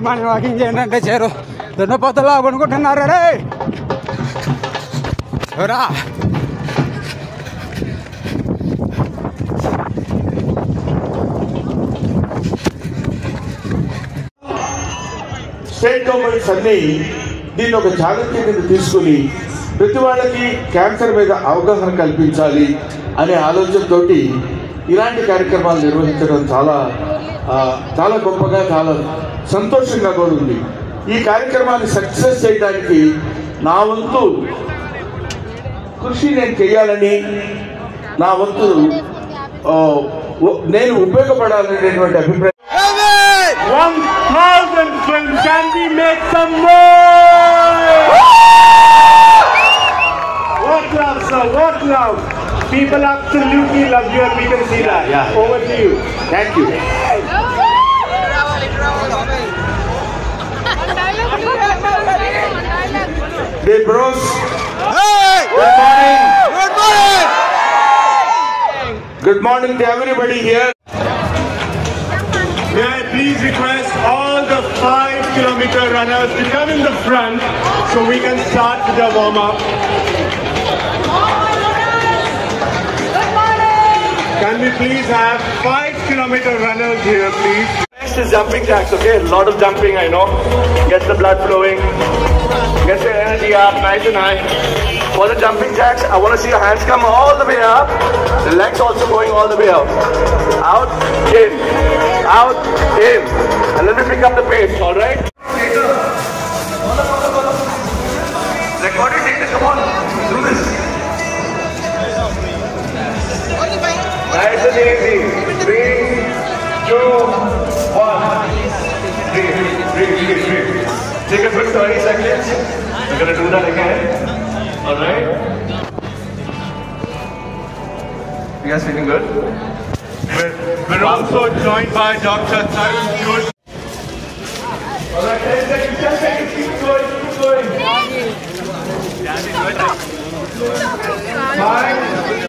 మన వాకింగ్ చేయండి అంటే చేరు దున్నపోతలా కొనుక్కుంటున్నారు రే ఎవరా స్టేట్ గవర్నమెంట్స్ అన్ని దీన్ని ఒక ఛాలెంజ్ కింద తీసుకుని ప్రతి వాళ్ళకి క్యాన్సర్ మీద అవగాహన కల్పించాలి అనే ఆలోచనతోటి ఇలాంటి కార్యక్రమాలు నిర్వహించడం చాలా చాలా గొప్పగా చాలా సంతోషంగా కూడా ఉంది. ఈ కార్యక్రమాన్ని సక్సెస్ చేయడానికి నా వంతు కృషి నేను చేయాలని, నా వంతు నేను ఉపయోగపడాలనేటువంటి అభిప్రాయం. 1000 friends, can we make some noise? What love, sir, what love. People absolutely love you and we can see that. Yeah. Over to you. Thank you. Hey bros. Hey! Good morning. Good morning. Good morning to everybody here. May I please request all the 5-kilometer runners to come in the front so we can start with the warm-up. Can we please have 5-kilometer runners here, please? Next is jumping jacks, okay? A lot of jumping, I know. Gets the blood flowing. Gets your energy up, nice and high. For the jumping jacks, I want to see your hands come all the way up. The legs also going all the way up. Out, in. Out, in. And let me pick up the pace, alright? Recording data, come on. Do this. Nice and easy. 3, 2, 1. Breathe. Take a quick 30 seconds. We're going to do that again. Alright? You guys feeling good? We're also joined by Dr. Tarun Josh. Alright, 10 seconds, keep going. 5.